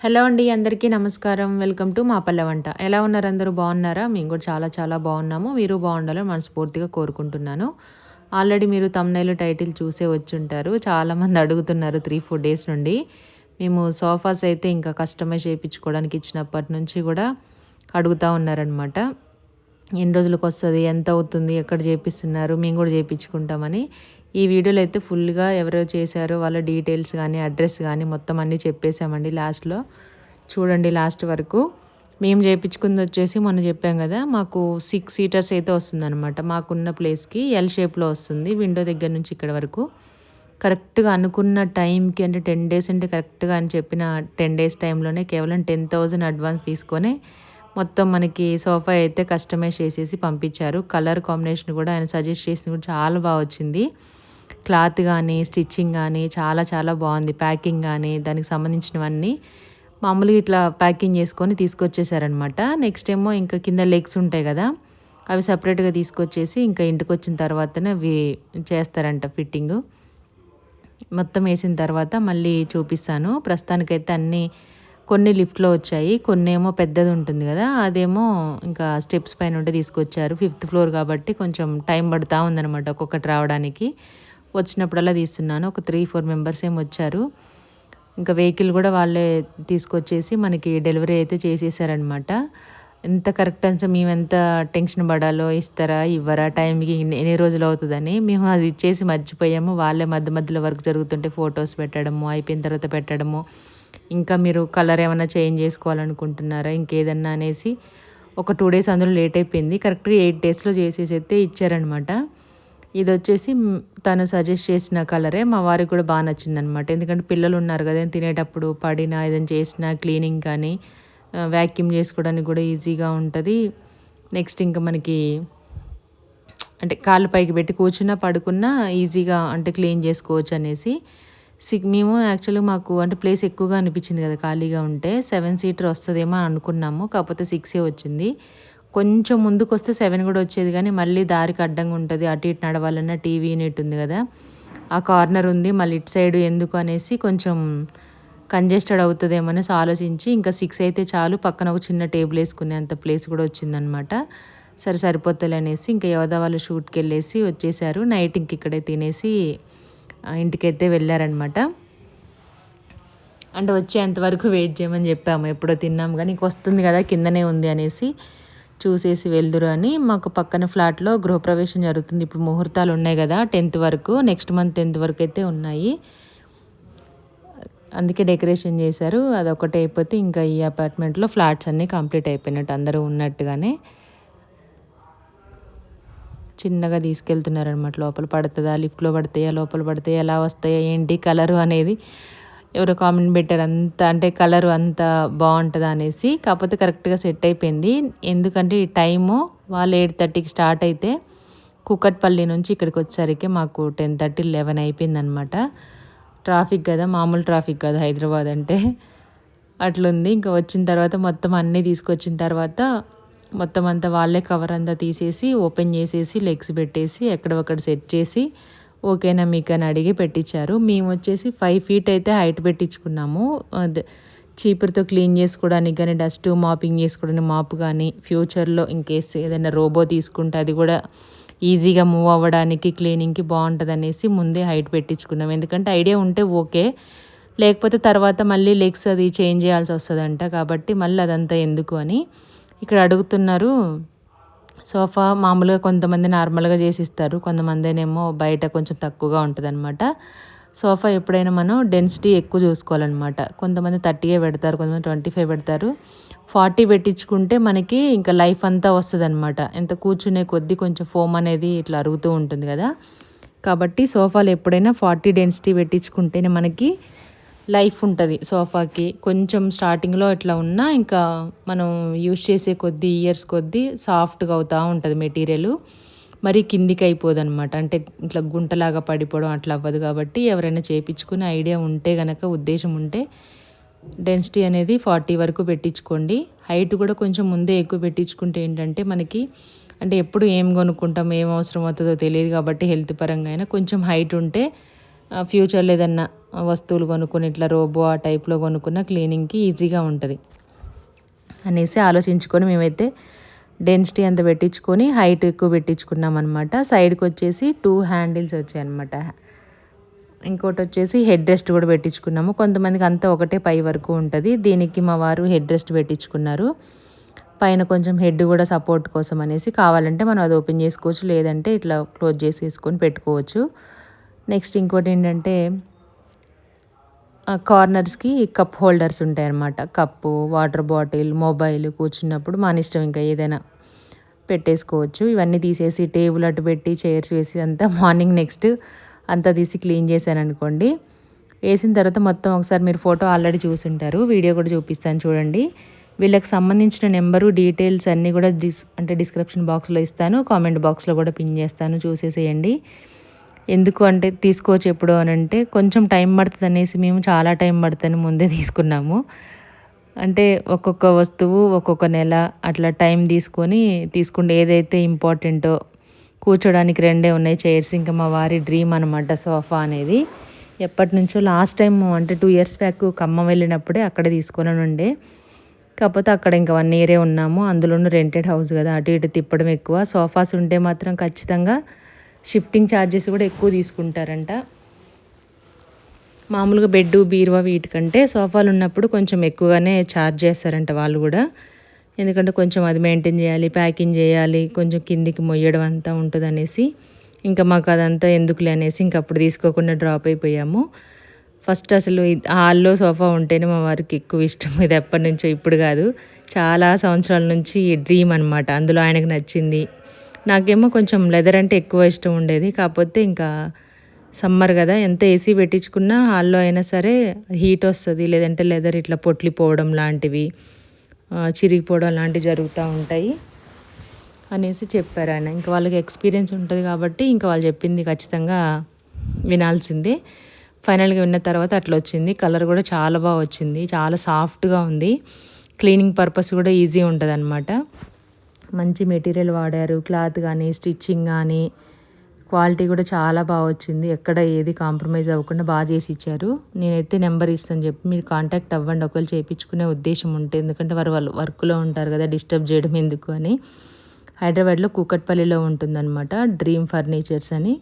Hello అండి. అందరికీ నమస్కారం. వెల్కమ్ టు మా పల్లె వంట. ఎలా ఉన్నారు అందరూ బాగున్నారా? మేము కూడా చాలా చాలా బాగున్నాము. మీరు బాగుండాలని మనస్ఫూర్తిగా కోరుకుంటున్నాను. ఆల్రెడీ మీరు థంబ్‌నెయిల్, టైటిల్ చూసే వచ్చుంటారు. చాలామంది అడుగుతున్నారు 3, 4 డేస్ నుండి. మేము సోఫాస్ అయితే ఇంకా కస్టమైజ్ చేయించుకోవడానికి ఇచ్చినప్పటి నుంచి కూడా అడుగుతా ఉన్నారనమాట. ఎన్ని రోజులకొస్తది? ఎంతవుతుంది? ఎక్కడ జేపిస్తున్నారు? మేము గూడా జేపిచ్చుకుంటామని. ఈ వీడియోలో అయితే ఫుల్‌గా ఎవరెవరు చేశారో వాళ్ళ డీటెయిల్స్ గానీ, అడ్రస్ గానీ మొత్తం అన్నీ చెప్పేసామండి లాస్ట్‌లో. చూడండి లాస్ట్ వరకు. మేము జేపిచ్చుకుందొచ్చేసి మొన్న జెప్పాం గదా! మాకు 6 సీటర్స్ అయితే వస్తుందనమాట. మాకున్న ప్లేస్‌కి ఎల్ షేప్‌లో వస్తుంది. విండో దగ్గర నుంచి ఇక్కడ వరకు. కరెక్ట్‌గా అనుకున్న టైంకి అంటే 10 డేస్ అంటే కరెక్ట్‌గా అని చెప్పిన 10 డేస్ టైంలోనే కేవలం 10,000 అడ్వాన్స్ తీసుకొనే మొత్తం మనకి సోఫా అయితే కస్టమైజ్ చేసేసి పంపించారు. కలర్ కాంబినేషన్ కూడా ఆయన సజెస్ట్ చేసింది కూడా చాలా బాగా వచ్చింది. క్లాత్ గానీ, స్టిచ్చింగ్ గానీ చాలా చాలా బాగుంది. ప్యాకింగ్ గానీ, దానికి సంబంధించినవన్నీ మామూలుగా ఇట్లా ప్యాకింగ్ చేసుకొని తీసుకొచ్చేసారనమాట. నెక్స్ట్ ఏమో ఇంకా కింద లెగ్స్ ఉంటాయి కదా! అవి సెపరేట్‌గా తీసుకొచ్చేసి ఇంకా ఇంటికొచ్చిన తర్వాతనే అవి చేస్తారంట ఫిట్టింగు. మొత్తం ఏసిన తర్వాత మళ్ళీ చూపిస్తాను. ప్రస్తుతానికైతే అన్నీ కొన్ని లిఫ్ట్‌లో వచ్చాయి. కొన్నేమో పెద్దది ఉంటుంది గదా! అదేమో ఇంకా స్టెప్స్ పైన ఉంటే తీసుకొచ్చారు. ఫిఫ్త్ ఫ్లోర్ కాబట్టి కొంచెం టైం పడతా ఉందనమాట ఒక్కొక్కటి రావడానికి. వచ్చినప్పుడల్లా తీస్తున్నాను. ఒక 3, 4 మెంబర్స్ ఏమో వచ్చారు. ఇంకా వెహికల్ గూడా వాళ్ళే తీసుకొచ్చేసి మనకి డెలివరీ అయితే చేసేసారనమాట. ఎంత కరెక్ట్ అంటే మేమెంత టెన్షన్ పడాలో ఇస్తారా? ఇవ్వరా? టైంకి ఎన్ని రోజులు అవుతదని. మేము అది ఇచ్చేసి మర్చిపోయాము. వాళ్ళే మధ్య మధ్యలో వర్క్ జరుగుతుంటే ఫోటోస్ పెట్టడము, అయిపోయిన తర్వాత పెట్టడము. ఇంకా మీరు కలర్ ఏమన్నా చేంజ్ చేసుకోవాలనుకుంటున్నారా? ఇంకేదన్నా అనేసి ఒక 2 డేస్ అందులో లేట్ అయిపోయింది. కరెక్ట్‌గా 8 డేస్‌లో చేసేసి అయితే ఇచ్చారనమాట. ఇదొచ్చేసి తను సజెస్ట్ చేసిన కలరే. మా వారికి కూడా బా నచ్చిందనమాట. ఎందుకంటే పిల్లలున్నారు గదా! తినేటప్పుడు పడినా, ఏదైనా చేసినా క్లీనింగ్ కానీ, వాక్యూమ్ చేసుకోవడానికి కూడా ఈజీగా ఉంటది. నెక్స్ట్ ఇంకా మనకి అంటే కాళ్ళు పైకి పెట్టి కూర్చున్నా, పడుకున్నా ఈజీగా అంటే క్లీన్ చేసుకోవచ్చనేసి మేము యాక్చువల్‌గా మాకు అంటే ప్లేస్ ఎక్కువగా అనిపించింది కదా! ఖాళీగా ఉంటే 7 సీటర్ వస్తదేమో అని అనుకున్నాము. కాకపోతే 6 వచ్చింది. కొంచెం ముందుకొస్తే 7 కూడా వచ్చేది కానీ మళ్ళీ దారికి అడ్డంగా ఉంటది. అటు ఇటు నడవాలన్నా టీవీ యూనిట్ ఉంది కదా! ఆ కార్నర్ ఉంది. మళ్ళీ ఇటు సైడ్ ఎందుకు అనేసి కొంచెం కంజెస్టెడ్ అవుతదేమో అనేసి ఆలోచించి ఇంకా 6 అయితే చాలు. పక్కన ఒక చిన్న టేబుల్ ఏసుకునేంత ప్లేస్ కూడా వచ్చిందనమాట. సరే సరిపోతలే అనేసి ఇంకా యోధా వాళ్ళు షూట్‌కెళ్ళేసి వచ్చేసారు. నైట్ ఇంక ఇక్కడే తినేసి ఇంటికైతే వెళ్ళారనమాట. అంటే వచ్చేంత వరకు వెయిట్ చేయమని చెప్పాము. ఎప్పుడో తిన్నాం కానీ ఇంకొస్తుంది కదా! కిందనే ఉంది అనేసి చూసేసి వెళ్దురు అని. మాకు పక్కన ఫ్లాట్‌లో గృహప్రవేశం జరుగుతుంది. ఇప్పుడు ముహూర్తాలు ఉన్నాయి కదా! 10th వరకు. నెక్స్ట్ మంత్ 10th వరకు అయితే ఉన్నాయి. అందుకే డెకరేషన్ చేశారు. అదొక్కటి అయిపోతే ఇంకా ఈ అపార్ట్మెంట్‌లో ఫ్లాట్స్ అన్నీ కంప్లీట్ అయిపోయినట్టు అందరూ ఉన్నట్టుగానే. చిన్నగా తీసుకెళ్తున్నారనమాట. లోపల పడతదా? లిఫ్ట్‌లో పడతాయా? లోపల పడతాయా? ఎలా వస్తాయా? ఏంటి కలరు అనేది ఎవరో కామెంట్ పెట్టారు. అంత అంటే కలరు అంత బావుంటదా అనేసి. కాకపోతే కరెక్ట్‌గా సెట్ అయిపోయింది. ఎందుకంటే ఈ టైము వాళ్ళు 8:30కి స్టార్ట్ అయితే కూకట్పల్లి నుంచి ఇక్కడికి వచ్చేసరికి మాకు 10:30, 11 అయిపోయిందనమాట. ట్రాఫిక్ గదా! మామూలు ట్రాఫిక్ కాదు హైదరాబాద్ అంటే. అట్లుంది. ఇంకా వచ్చిన తర్వాత మొత్తం అన్నీ తీసుకొచ్చిన తర్వాత మొత్తం అంతా వాళ్ళే కవర్ అంతా తీసేసి ఓపెన్ చేసేసి లెగ్స్ పెట్టేసి ఎక్కడొక్కడ సెట్ చేసి ఓకేనా మీకు అని అడిగి పెట్టించారు. మేము వచ్చేసి 5 ఫీట్ అయితే హైట్ పెట్టించుకున్నాము. అదే చీపురుతో క్లీన్ చేసుకోవడానికి కానీ, డస్ట్ మాపింగ్ చేసుకోవడానికి మాప్ కానీ, ఫ్యూచర్లో ఇన్కేస్ ఏదైనా రోబో తీసుకుంటే అది కూడా ఈజీగా మూవ్ అవ్వడానికి క్లీనింగ్‌కి బాగుంటుందనేసి ముందే హైట్ పెట్టించుకున్నాం. ఎందుకంటే ఐడియా ఉంటే ఓకే. లేకపోతే తర్వాత మళ్ళీ లెగ్స్ అది చేంజ్ చేయాల్సి వస్తదంట. కాబట్టి మళ్ళీ అదంతా ఎందుకు అని ఇక్కడ అడుగుతున్నారు. సోఫా మామూలుగా కొంతమంది నార్మల్‌గా చేసిస్తారు. కొంతమందేనేమో బయట కొంచెం తక్కువగా ఉంటదనమాట. సోఫా ఎప్పుడైనా మనం డెన్సిటీ ఎక్కువ చూసుకోవాలనమాట. కొంతమంది 30 పెడతారు. కొంతమంది 25 పెడతారు. 40 పెట్టించుకుంటే మనకి ఇంకా లైఫ్ అంతా వస్తదనమాట. ఎంత కూర్చునే కొద్దీ కొంచెం ఫోమ్ అనేది ఇట్లా అరుగుతూ ఉంటుంది కదా! కాబట్టి సోఫాలు ఎప్పుడైనా 40 డెన్సిటీ పెట్టించుకుంటేనే మనకి లైఫ్ ఉంటది సోఫాకి. కొంచెం స్టార్టింగ్‌లో ఇట్లా ఉన్నా ఇంకా మనం యూజ్ చేసే కొద్దీ ఇయర్స్ కొద్దీ సాఫ్ట్‌గా అవుతా ఉంటది మెటీరియలు. మరి కిందికి అయిపోదనమాట. అంటే ఇట్లా గుంటలాగా పడిపోవడం అట్లా అవ్వదు కాబట్టి ఎవరైనా చేపించుకునే ఐడియా ఉంటే గనక ఉద్దేశం ఉంటే డెన్సిటీ అనేది 40 వరకు పెట్టించుకోండి. హైట్ కూడా కొంచెం ముందే ఎక్కువ పెట్టించుకుంటే ఏంటంటే మనకి అంటే ఎప్పుడు ఏం కొనుక్కుంటాం, ఏం అవసరం అవుతుందో తెలియదు కాబట్టి హెల్త్ పరంగా అయినా కొంచెం హైట్ ఉంటే ఫ్యూచర్లో ఏదన్నా వస్తువులు కొనుక్కొని ఇట్లా రోబో ఆ టైప్లో కొనుక్కున్న క్లీనింగ్కి ఈజీగా ఉంటుంది అనేసి ఆలోచించుకొని మేమైతే డెన్సిటీ అంత పెట్టించుకొని హైట్ ఎక్కువ పెట్టించుకున్నాం అనమాట. సైడ్కి వచ్చేసి 2 హ్యాండిల్స్ వచ్చాయి అనమాట. ఇంకోటి వచ్చేసి హెడ్ రెస్ట్ కూడా పెట్టించుకున్నాము. కొంతమందికి అంతా ఒకటే పై వరకు ఉంటుంది. దీనికి మా వారు హెడ్ రెస్ట్ పెట్టించుకున్నారు. పైన కొంచెం హెడ్ కూడా సపోర్ట్ కోసం అనేసి, కావాలంటే మనం అది ఓపెన్ చేసుకోవచ్చు, లేదంటే ఇట్లా క్లోజ్ చేసేసుకొని పెట్టుకోవచ్చు. నెక్స్ట్ ఇంకోటి ఏంటంటే కార్నర్స్కి కప్ హోల్డర్స్ ఉంటాయి అన్నమాట. కప్పు, వాటర్ బాటిల్, మొబైల్ కూర్చున్నప్పుడు మన ఇష్టం ఇంకా ఏదైనా పెట్టేసుకోవచ్చు. ఇవన్నీ తీసేసి టేబుల్ అటు పెట్టి చైర్స్ వేసి అంతా మార్నింగ్ నెక్స్ట్ అంతా తీసి క్లీన్ చేశాను అనుకోండి. వేసిన తర్వాత మొత్తం ఒకసారి మీరు ఫోటో ఆల్రెడీ చూసుంటారు, వీడియో కూడా చూపిస్తాను చూడండి. వీళ్ళకి సంబంధించిన నెంబరు డీటెయిల్స్ అన్నీ కూడా డిస్క్రిప్షన్ బాక్స్లో ఇస్తాను, కామెంట్ బాక్స్లో కూడా పిన్ చేస్తాను, చూసేసేయండి. ఎందుకు అంటే తీసుకోవచ్చు ఎప్పుడు అని అంటే కొంచెం టైం పడుతుంది అనేసి మేము చాలా టైం పడుతుంది ముందే తీసుకున్నాము. అంటే ఒక్కొక్క వస్తువు ఒక్కొక్క నెల అట్లా టైం తీసుకుంటే ఏదైతే ఇంపార్టెంటో, కూర్చోడానికి 2 ఉన్నాయి చైర్స్. ఇంకా మా వారి డ్రీమ్ అనమాట సోఫా అనేది. ఎప్పటి నుంచో లాస్ట్ టైం అంటే 2 ఇయర్స్ బ్యాక్ ఖమ్మం వెళ్ళినప్పుడే అక్కడ తీసుకొని ఉండే. కాకపోతే అక్కడ ఇంకా 1 ఇయరే ఉన్నాము. అందులోనూ రెంటెడ్ హౌస్ కదా, అటు ఇటు తిప్పడం ఎక్కువ. సోఫాస్ ఉంటే మాత్రం ఖచ్చితంగా షిఫ్టింగ్ ఛార్జెస్ కూడా ఎక్కువ తీసుకుంటారంట. మామూలుగా బెడ్, బీరువా వీటికంటే సోఫాలు ఉన్నప్పుడు కొంచెం ఎక్కువగానే ఛార్జ్ చేస్తారంట వాళ్ళు కూడా. ఎందుకంటే కొంచెం అది మెయింటైన్ చేయాలి, ప్యాకింగ్ చేయాలి, కొంచెం కిందికి మొయ్యడం అంతా ఉంటుంది అనేసి ఇంకా మాకు అదంతా ఎందుకులే అనేసి ఇంక అప్పుడు తీసుకోకుండా డ్రాప్ అయిపోయాము. ఫస్ట్ అసలు హాల్లో సోఫా ఉంటేనే మా వారికి ఎక్కువ ఇష్టం. ఇది ఎప్పటి నుంచో, ఇప్పుడు కాదు, చాలా సంవత్సరాల నుంచి డ్రీమ్ అనమాట. అందులో ఆయనకు నచ్చింది. నాకేమో కొంచెం లెదర్ అంటే ఎక్కువ ఇష్టం ఉండేది. కాకపోతే ఇంకా సమ్మర్ కదా, ఎంత ఏసీ పెట్టించుకున్నా హాల్లో అయినా సరే హీట్ వస్తుంది, లేదంటే లెదర్ ఇట్లా పొట్లిపోవడం లాంటివి, చిరిగిపోవడం లాంటివి జరుగుతూ ఉంటాయి అనేసి చెప్పారు ఆయన. ఇంకా వాళ్ళకి ఎక్స్పీరియన్స్ ఉంటుంది కాబట్టి ఇంకా వాళ్ళు చెప్పింది ఖచ్చితంగా వినాల్సిందే. ఫైనల్గా విన్న తర్వాత అట్లా వచ్చింది. కలర్ కూడా చాలా బాగా వచ్చింది, చాలా సాఫ్ట్గా ఉంది. క్లీనింగ్ పర్పస్ కూడా ఈజీ ఉంటుంది అనమాట. మంచి మెటీరియల్ వాడారు, క్లాత్ కానీ స్టిచ్చింగ్ కానీ క్వాలిటీ కూడా చాలా బాగా వచ్చింది. ఎక్కడ ఏది కాంప్రమైజ్ అవ్వకుండా బాగా చేసి ఇచ్చారు. నేనైతే నెంబర్ ఇస్తాను చెప్పి మీరు కాంటాక్ట్ అవ్వండి ఒకవేళ చేయించుకునే ఉద్దేశం ఉంటే. ఎందుకంటే వాళ్ళు వర్క్లో ఉంటారు కదా, డిస్టర్బ్ చేయడం ఎందుకు అని. హైదరాబాద్లో కూకట్పల్లిలో ఉంటుందన్నమాట డ్రీమ్ ఫర్నిచర్స్ అని.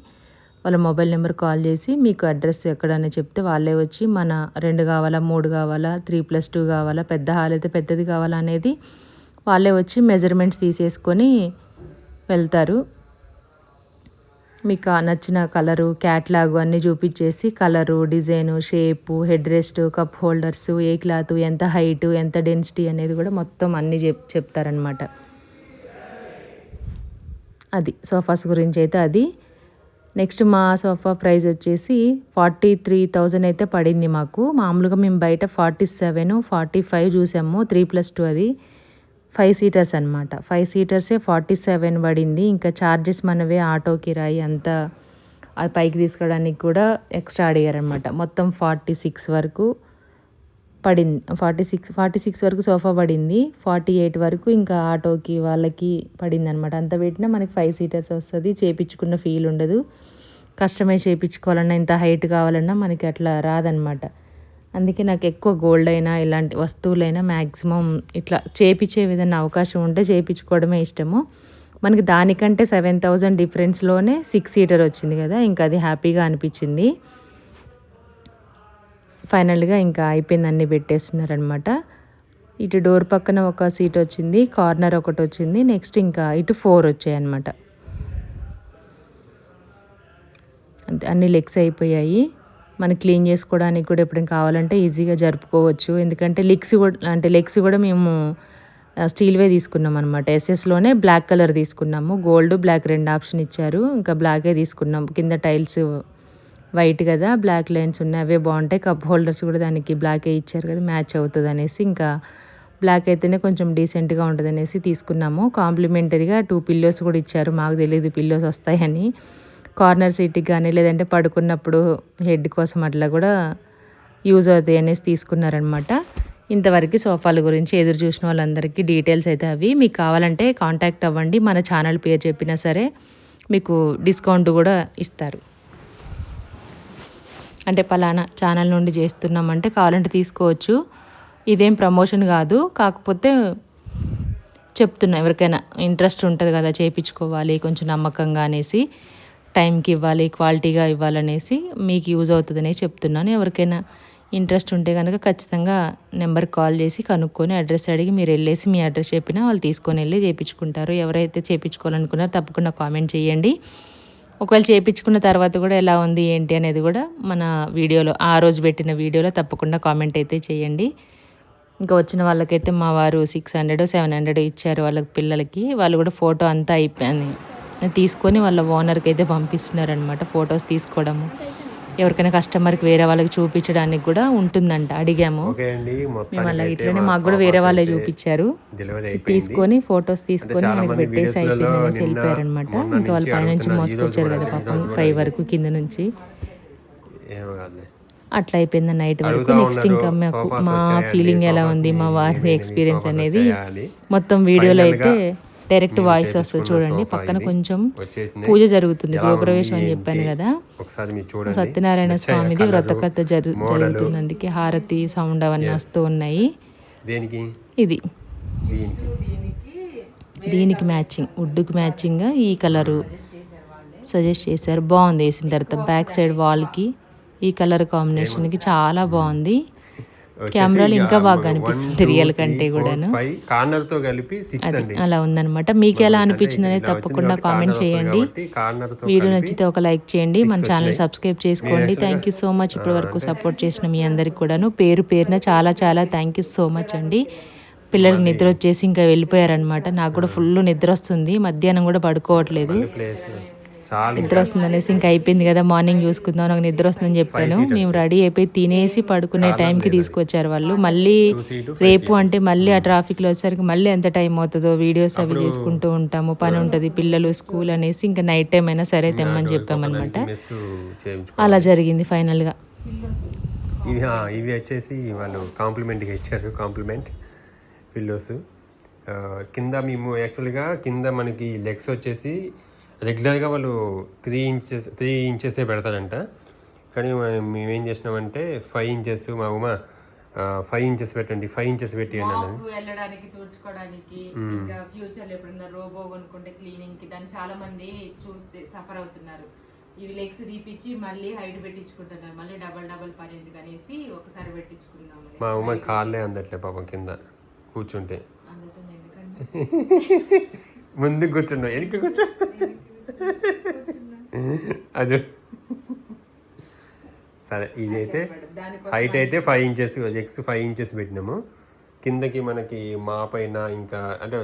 వాళ్ళ మొబైల్ నెంబర్ కాల్ చేసి మీకు అడ్రస్ ఎక్కడనే చెప్తే వాళ్ళే వచ్చి మన 2 కావాలా, 3 కావాలా, 3+2 కావాలా, పెద్ద హాల్ అయితే పెద్దది కావాలా అనేది వాళ్ళే వచ్చి మెజర్మెంట్స్ తీసేసుకొని వెళ్తారు. మీకు నచ్చిన కలరు, క్యాట్లాగు అన్నీ చూపించేసి colour, design, shape, head rest, cup holders, ఏ క్లాత్, ఎంత హైటు, ఎంత డెన్సిటీ అనేది కూడా మొత్తం అన్నీ చెప్తారనమాట. అది సోఫాస్ గురించి అయితే అది. నెక్స్ట్ మా సోఫా ప్రైస్ వచ్చేసి 43,000 అయితే పడింది మాకు. మామూలుగా మేము బయట 47, 45 చూసాము. 3+2 అది 5 సీటర్స్ అనమాట. 5 సీటర్సే 47 పడింది. ఇంకా ఛార్జెస్ మనవే, ఆటో కిరాయి అంతా అది పైకి తీసుకోవడానికి కూడా ఎక్స్ట్రా అడిగారనమాట. మొత్తం 46 వరకు పడింది. 46 వరకు సోఫా పడింది. 48 వరకు ఇంకా ఆటోకి వాళ్ళకి పడింది అనమాట. అంత పెట్టినా మనకి 5 సీటర్స్ వస్తుంది. చేయించుకున్న ఫీల్ ఉండదు. కస్టమైజ్ చేయించుకోవాలన్నా, ఇంత హైట్ కావాలన్నా మనకి అట్లా రాదనమాట. అందుకే నాకు ఎక్కువ గోల్డ్ అయినా ఇలాంటి వస్తువులైనా మ్యాక్సిమం ఇట్లా చేయించే విధంగా అవకాశం ఉంటే చేయించుకోవడమే ఇష్టము. మనకి దానికంటే 7,000 డిఫరెన్స్లోనే 6 సీటర్ వచ్చింది కదా, ఇంకా అది హ్యాపీగా అనిపించింది. ఫైనల్గా ఇంకా అయిపోయింది, అన్నీ పెట్టేస్తున్నారనమాట. ఇటు డోర్ పక్కన ఒక సీట్ వచ్చింది, కార్నర్ ఒకటి వచ్చింది. నెక్స్ట్ ఇంకా ఇటు 4 వచ్చాయి అనమాట. అంతే, అన్ని లెగ్స్ అయిపోయాయి. మనం క్లీన్ చేసుకోవడానికి కూడా ఎప్పుడైనా కావాలంటే ఈజీగా జరుపుకోవచ్చు. ఎందుకంటే లెగ్స్ కూడా మేము స్టీల్వే తీసుకున్నాం అనమాట. ఎస్ఎస్లోనే బ్లాక్ కలర్ తీసుకున్నాము. గోల్డ్, బ్లాక్ 2 ఆప్షన్ ఇచ్చారు. ఇంకా బ్లాకే తీసుకున్నాం. కింద టైల్స్ వైట్ కదా, బ్లాక్ లైన్స్ ఉన్నాయి, అవే బాగుంటాయి. కప్ హోల్డర్స్ కూడా దానికి బ్లాకే ఇచ్చారు కదా, మ్యాచ్ అవుతుంది అనేసి ఇంకా బ్లాక్ అయితేనే కొంచెం డీసెంట్గా ఉంటుంది అనేసి తీసుకున్నాము. కాంప్లిమెంటరీగా 2 పిల్లోస్ కూడా ఇచ్చారు. మాకు తెలియదు పిల్లోస్ వస్తాయని. కార్నర్ సీట్కి కానీ లేదంటే పడుకున్నప్పుడు హెడ్ కోసం అట్లా కూడా యూజ్ అవుతాయి అనేసి తీసుకున్నారనమాట. ఇంతవరకు సోఫాల గురించి ఎదురు చూసిన వాళ్ళందరికీ డీటెయిల్స్ అయితే అవి. మీకు కావాలంటే కాంటాక్ట్ అవ్వండి. మన ఛానల్ పేరు చెప్పినా సరే మీకు డిస్కౌంట్ కూడా ఇస్తారు. అంటే పలానా ఛానల్ నుండి చేస్తున్నామంటే కావాలంటే తీసుకోవచ్చు. ఇదేం ప్రమోషన్ కాదు, కాకపోతే చెప్తున్నా ఎవరికైనా ఇంట్రెస్ట్ ఉంటుంది కదా చేయించుకోవాలి కొంచెం నమ్మకంగా అనేసి, టైంకి ఇవ్వాలి, క్వాలిటీగా ఇవ్వాలనేసి మీకు యూజ్ అవుతుందనే చెప్తున్నాను. ఎవరికైనా ఇంట్రెస్ట్ ఉంటే కనుక ఖచ్చితంగా నెంబర్కి కాల్ చేసి కనుక్కొని అడ్రస్ అడిగి మీరు వెళ్ళేసి మీ అడ్రస్ చెప్పినా వాళ్ళు తీసుకొని వెళ్ళి చేయించుకుంటారు. ఎవరైతే చేయించుకోవాలనుకున్నారో తప్పకుండా కామెంట్ చేయండి. ఒకవేళ చేయించుకున్న తర్వాత కూడా ఎలా ఉంది ఏంటి అనేది కూడా మన వీడియోలో, ఆ రోజు పెట్టిన వీడియోలో తప్పకుండా కామెంట్ అయితే చేయండి. ఇంకా వచ్చిన వాళ్ళకైతే మా వారు 600 700 ఇచ్చారు వాళ్ళ పిల్లలకి. వాళ్ళు కూడా ఫోటో అంతా అయిపోయింది తీసుకొని వాళ్ళ ఓనర్కి అయితే పంపిస్తున్నారనమాట. ఫొటోస్ తీసుకోవడము, ఎవరికైనా కస్టమర్కి వేరే వాళ్ళకి చూపించడానికి కూడా ఉంటుందంట. అడిగాము మేము అలాగే, ఇట్లనే మాకు కూడా వేరే వాళ్ళే చూపించారు. తీసుకొని ఫొటోస్ తీసుకొని ఆయనకి పెట్టేసి అయిపోయింది అనేసి వెళ్ళిపోయారనమాట. ఇంకా వాళ్ళు పైనుంచి మోసుకొచ్చారు కదా పాపం, పై వరకు కింద నుంచి. అట్లా అయిపోయింది నైట్ వరకు. నెక్స్ట్ ఇంకా మాకు మా ఫీలింగ్ ఎలా ఉంది, మా వారి ఎక్స్పీరియన్స్ అనేది మొత్తం వీడియోలో అయితే డైరెక్ట్ వాయిస్ వస్తుంది చూడండి. పక్కన కొంచెం పూజ జరుగుతుంది, గృహప్రవేశం అని చెప్పాను కదా, సత్యనారాయణ స్వామిది వ్రతకథ జరుగుతుంది. అందుకే హారతి సౌండ్ అవన్నీ వస్తూ ఉన్నాయి. ఇది దీనికి మ్యాచింగ్, వుడ్కి మ్యాచింగ్గా ఈ కలరు సజెస్ట్ చేశారు. బాగుంది. వేసిన తర్వాత బ్యాక్ సైడ్ వాల్కి ఈ కలర్ కాంబినేషన్కి చాలా బాగుంది. కెమెరాలో ఇంకా బాగా అనిపిస్తుంది రియల్ కంటే కూడాను. అలా ఉందన్నమాట. మీకు ఎలా అనిపించింది అనేది తప్పకుండా కామెంట్ చేయండి. వీడియో నచ్చితే ఒక లైక్ చేయండి, మన ఛానల్ సబ్స్క్రైబ్ చేసుకోండి. థ్యాంక్ యూ సో మచ్ ఇప్పటి వరకు సపోర్ట్ చేసిన మీ అందరికి కూడాను పేరు పేరున చాలా చాలా థ్యాంక్ యూ సో మచ్ అండి. పిల్లలకి నిద్ర వచ్చేసి ఇంకా వెళ్ళిపోయారనమాట. నాకు కూడా ఫుల్ నిద్ర వస్తుంది, మధ్యాహ్నం కూడా పడుకోవట్లేదు. నిద్ర వస్తుంది అనేసి ఇంకా అయిపోయింది కదా మార్నింగ్ చూసుకుందాం, నాకు నిద్ర వస్తుందని చెప్పాను. మేము రెడీ అయిపోయి తినేసి పడుకునే టైంకి తీసుకొచ్చారు వాళ్ళు. మళ్ళీ రేపు అంటే మళ్ళీ ఆ ట్రాఫిక్లో వచ్చేసరికి మళ్ళీ ఎంత టైం అవుతుందో, వీడియోస్ అవి చేసుకుంటూ ఉంటాము, పని ఉంటుంది, పిల్లలు స్కూల్ అనేసి ఇంకా నైట్ టైం అయినా సరే తెమ్మని చెప్పామన్నమాట. అలా జరిగింది ఫైనల్గా. ఇవి వచ్చేసి వాళ్ళు కాంప్లిమెంట్గా ఇచ్చారు, కాంప్లిమెంట్ పిల్లోస్. కింద మేము యాక్చువల్గా కింద మనకి లెగ్స్ వచ్చేసి రెగ్యులర్గా వాళ్ళు 3 ఇంచెసే పెడతారంట. కానీ మేమేం చేసినామంటే 5 ఇంచెస్, మా ఉమ 5 ఇంచెస్ పెట్టండి, 5 ఇంచెస్ పెట్టియండి అన్నది. వెళ్ళడానికి తుడుచుకోవడానికి, ఇంకా ఫ్యూచర్లో ఎప్పుడన్నా రోబో కొనుక్కుంటే క్లీనింగ్కి దాన్ని చాలా మంది చూసి సఫర్ అవుతున్నారు. ఇవి లెగ్స్ తీపిచ్చి మళ్ళీ హైట్ పెట్టించుకుంటున్నారు. మళ్ళీ డబల్ పని ఎందుకు అనేసి ఒకసారి పెట్టించుకుందాం. మా ఉమ కాళ్ళే అందట్లే పాపం కింద కూర్చుంటే. ముందుకు కూర్చున్నా, వెనక్కి కూర్చో అజు. సరే, ఇదైతే హైట్ అయితే 5 ఇంచెస్, లెగ్స్ 5 ఇంచెస్ పెట్టినాము. కిందకి మనకి మా పైన ఇంకా అంటే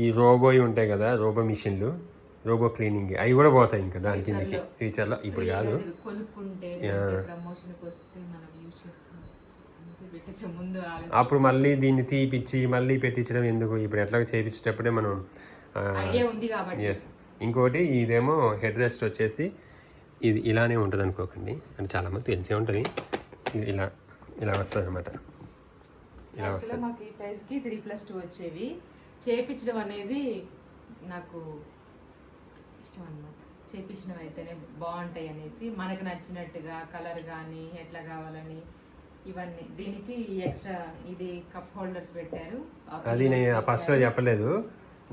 ఈ రోబోయి ఉంటాయి కదా, రోబో మిషన్లు, రోబో క్లీనింగ్, అవి కూడా పోతాయి ఇంకా దాని కిందకి ఫ్యూచర్లో. ఇప్పుడు కాదు, అప్పుడు మళ్ళీ దీన్ని తీపిచ్చి మళ్ళీ పెట్టించడం ఎందుకు, ఇప్పుడు ఎట్లా చేయించేటప్పుడే మనం. ఎస్. ఇంకోటి ఇదేమో హెడ్ రెస్ట్ వచ్చేసి ఇది ఇలానే ఉంటుంది అనుకోకండి, అంటే చాలామంది తెలిసే ఉంటుంది. ఇలా ఇలా వస్తుంది అనమాట. ఇలా వస్తుంది. మాకు ఈ ప్రైస్కి 3+2 వచ్చేవి. చేయించడం అనేది నాకు ఇష్టం అనమాట. చేయించడం అయితేనే బాగుంటాయి అనేసి, మనకు నచ్చినట్టుగా కలర్ కానీ ఎట్లా కావాలని ఇవన్నీ. దీనికి ఎక్స్ట్రా ఇది కప్ హోల్డర్స్ పెట్టారు. అది నేను ఫస్ట్లో చెప్పలేదు.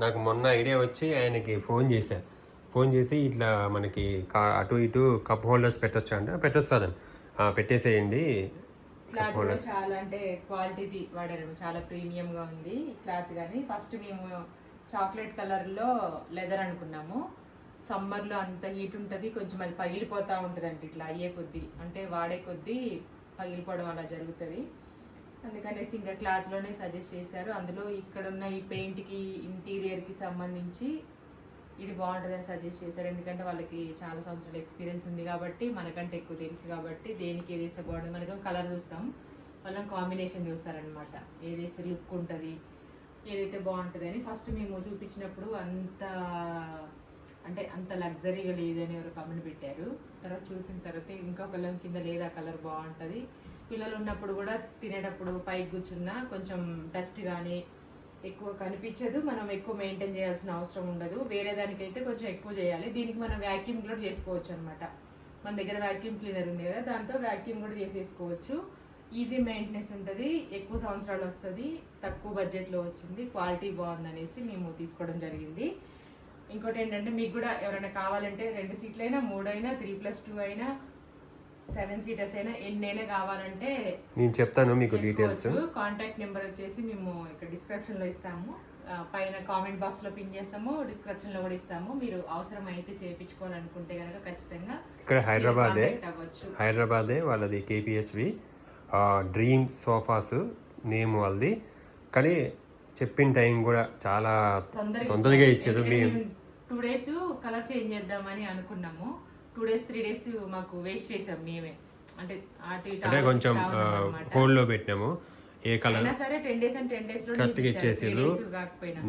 నాకు మొన్న ఐడియా వచ్చి ఆయనకి ఫోన్ చేసి ఇట్లా మనకి అటు ఇటు కప్ హోల్డర్స్ పెట్టొచ్చా అంటే పెట్టొస్తాదని, పెట్టేసేయండి. క్లాత్ కూడా చాలా అంటే క్వాలిటీది వాడారు, చాలా ప్రీమియంగా ఉంది క్లాత్. కానీ ఫస్ట్ మేము చాక్లెట్ కలర్లో లెదర్ అనుకున్నాము. సమ్మర్లో అంత హీట్ ఉంటుంది, కొంచెం అది పగిలిపోతూ ఉంటుంది అంటే ఇట్లా అయ్యే కొద్దీ, అంటే వాడే కొద్దీ పగిలిపోవడం అలా జరుగుతుంది. అందుకనేసి ఇంకా క్లాత్లోనే సజెస్ట్ చేశారు. అందులో ఇక్కడున్న ఈ పెయింట్కి ఇంటీరియర్కి సంబంధించి ఇది బాగుంటుందని సజెస్ట్ చేశారు. ఎందుకంటే వాళ్ళకి చాలా సంవత్సరాల ఎక్స్పీరియన్స్ ఉంది కాబట్టి, మనకంటే ఎక్కువ తెలుసు కాబట్టి దేనికి ఏది వేస్తే బాగుంటుంది. మనకు కలర్ చూస్తాం, వాళ్ళని కాంబినేషన్ చూస్తారనమాట, ఏది వేస్తే లుక్ ఉంటుంది, ఏదైతే బాగుంటుంది అని. ఫస్ట్ మేము చూపించినప్పుడు అంత లగ్జరీగా లేదని ఎవరు కమెంట్ పెట్టారు. తర్వాత చూసిన తర్వాత ఇంకో కలర్ కింద లేదా కలర్ బాగుంటుంది. పిల్లలు ఉన్నప్పుడు కూడా తినేటప్పుడు పైకి కూర్చున్నా కొంచెం డస్ట్ కానీ ఎక్కువ కనిపించదు, మనం ఎక్కువ మెయింటైన్ చేయాల్సిన అవసరం ఉండదు. వేరే దానికైతే కొంచెం ఎక్కువ చేయాలి, దీనికి మనం వ్యాక్యూమ్ కూడా చేసుకోవచ్చు అనమాట. మన దగ్గర వాక్యూమ్ క్లీనర్ ఉంది కదా, దాంతో వాక్యూమ్ కూడా చేసేసుకోవచ్చు. ఈజీ మెయింటెనెన్స్ ఉంటుంది, ఎక్కువ సంవత్సరాలు వస్తుంది, తక్కువ బడ్జెట్లో వచ్చింది, క్వాలిటీ బాగుంది అనేసి మేము తీసుకోవడం జరిగింది. ఇంకోటి ఏంటంటే మీకు కూడా ఎవరైనా కావాలంటే 2 సీట్లైనా 3 అయినా 3+2 అయినా 7 సీటర్స్ అయినా ఎన్నైనా కావాలంటే నేను చెప్తాను మీకు డీటెయిల్స్. కాంటాక్ట్ నెంబర్ వచ్చేసి మేము ఇక్కడ డిస్క్రిప్షన్లో ఇస్తాము, పైన కామెంట్ బాక్స్లో పిన్ చేస్తాము, డిస్క్రిప్షన్లో కూడా ఇస్తాము. మీరు అవసరం అయితే చేయించుకోవాలనుకుంటే కనుక ఖచ్చితంగా ఇక్కడ హైదరాబాదే వాళ్ళది కేపీహెచ్వి డ్రీమ్ సోఫాస్ నేమ్ వాళ్ళది. కానీ చెప్పిన టైం కూడా చాలా తొందరగా ఇచ్చారు. మేము 2 days కలర్ చేంజ్ చేద్దామని అనుకున్నాము. 2 days 3 days మాకు వేస్ట్ చేసాం మేమే, అంటే కొంచెం హోల్డ్లో పెట్టినాము. ఏ కలర్ సరే 10 days and 10 days కరెక్ట్గా ఇచ్చేసారు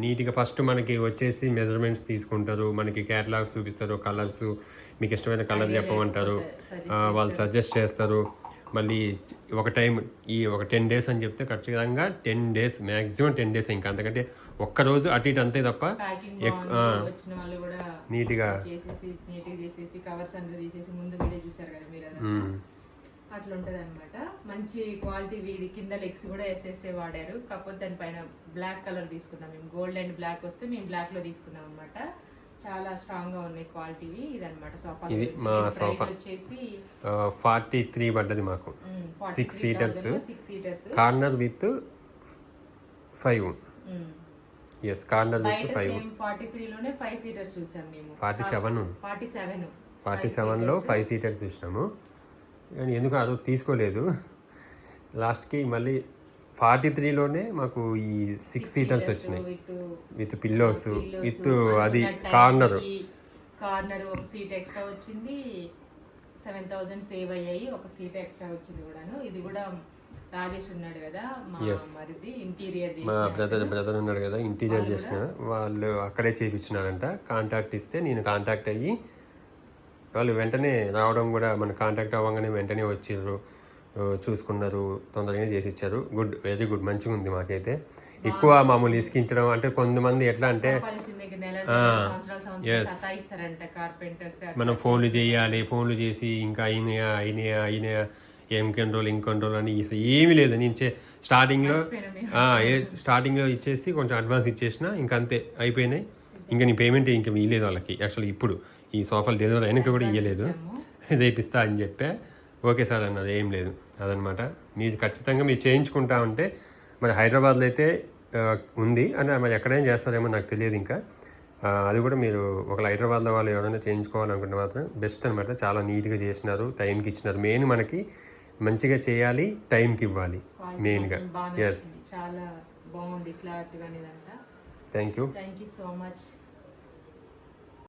నీట్గా. ఫస్ట్ మనకి వచ్చేసి మెజర్మెంట్స్ తీసుకుంటారు, మనకి క్యాటలాగ్స్ చూపిస్తారు, కలర్స్ మీకు ఇష్టమైన కలర్ చెప్పమంటారు, వాళ్ళు సజెస్ట్ చేస్తారు. మళ్ళీ ఒక టైం ఒక 10 days అని చెప్తే ఖచ్చితంగా 10 days మ్యాక్సిమం 10 days, ఇంకా అంతకంటే ఒక్కరోజు అటు ఇటు అంతే తప్ప వచ్చిన వాళ్ళు కూడా నీట్గా చేసేసి కవర్స్ అంతా తీసేసి ముందు వీడియో చూసారు కదా మీరు, అట్లా ఉంటుంది అనమాట. మంచి క్వాలిటీ. వీడి కింద లెగ్స్ కూడా ఎస్ఎస్ఏ వాడారు, కాకపోతే దానిపైన బ్లాక్ కలర్ తీసుకున్నాం మేము. గోల్డ్ అండ్ బ్లాక్ వస్తే మేము బ్లాక్ లో తీసుకున్నాం అనమాట. చాలా స్ట్రాంగ్ గా ఉన్నాయి క్వాలిటీ. ఇదన్నమాట సోఫా. ఇది మా సోఫా వచ్చేసి 43 పడ్డది మాకు. 6 seaters, 6 seaters, corner with 5. Yes, corner with 5. 43 లోనే 5 seaters చూసాం మేము. 47 లో 5 seaters చూసినాము. కానీ ఎందుకు ఆ రోజు తీసుకోలేదు. లాస్ట్కి మళ్ళీ 43లోనే మాకు ఈ 6 seaters వచ్చినాయి విత్ పిల్లోస్ విత్ అది కార్నర్ ఒక సీట్ ఎక్స్ట్రా వచ్చింది. 7,000 సేవ్ అయ్యాయి, ఒక సీట్ ఎక్స్ట్రా వచ్చింది కూడాను. ఇది కూడా రాజేష్ ఉన్నాడు కదా మా మరిది, ఇంటీరియర్ మా బ్రదర్ ఉన్నాడు కదా ఇంటీరియర్ చేసిన వాళ్ళు అక్కడే చేయించినాడంట. కాంటాక్ట్ ఇస్తే నేను కాంటాక్ట్ అయ్యి వాళ్ళు వెంటనే రావడం కూడా, మన కాంటాక్ట్ అవ్వగానే వెంటనే వచ్చిర్రు, చూసుకున్నారు, తొందరగానే చేసి ఇచ్చారు. గుడ్, వెరీ గుడ్, మంచిగా ఉంది. మాకైతే ఎక్కువ మామూలు ఇసుకించడం అంటే కొంతమంది ఎట్లా అంటే మనం ఫోన్లు చేసి ఇంకా అయినా ఇంకొన్ని రోజులు అని ఏమీ లేదు. నేను స్టార్టింగ్లో ఇచ్చేసి కొంచెం అడ్వాన్స్ ఇచ్చేసిన, ఇంకా అంతే అయిపోయినాయి. ఇంకా నీ పేమెంట్ ఇంకా ఇవ్వలేదు వాళ్ళకి. యాక్చువల్లీ ఇప్పుడు ఈ సోఫాలు డెలివరీ అయినాక కూడా ఇవ్వలేదు, రేపిస్తా అని చెప్పా. ఓకే సార్ అన్నది, ఏం లేదు అదనమాట. మీరు ఖచ్చితంగా మీరు చేయించుకుంటా ఉంటే, మరి హైదరాబాద్లో అయితే ఉంది అని, మరి ఎక్కడైనా చేస్తారేమో నాకు తెలియదు ఇంకా. అది కూడా మీరు ఒకవేళ హైదరాబాద్లో వాళ్ళు ఎవరైనా చేయించుకోవాలనుకుంటే మాత్రం బెస్ట్ అనమాట. చాలా నీట్గా చేసినారు, టైంకి ఇచ్చినారు. మెయిన్ మనకి మంచిగా చేయాలి, టైంకి ఇవ్వాలి మెయిన్గా. ఎస్, చాలా బాగుంది cloth. Thank you so much.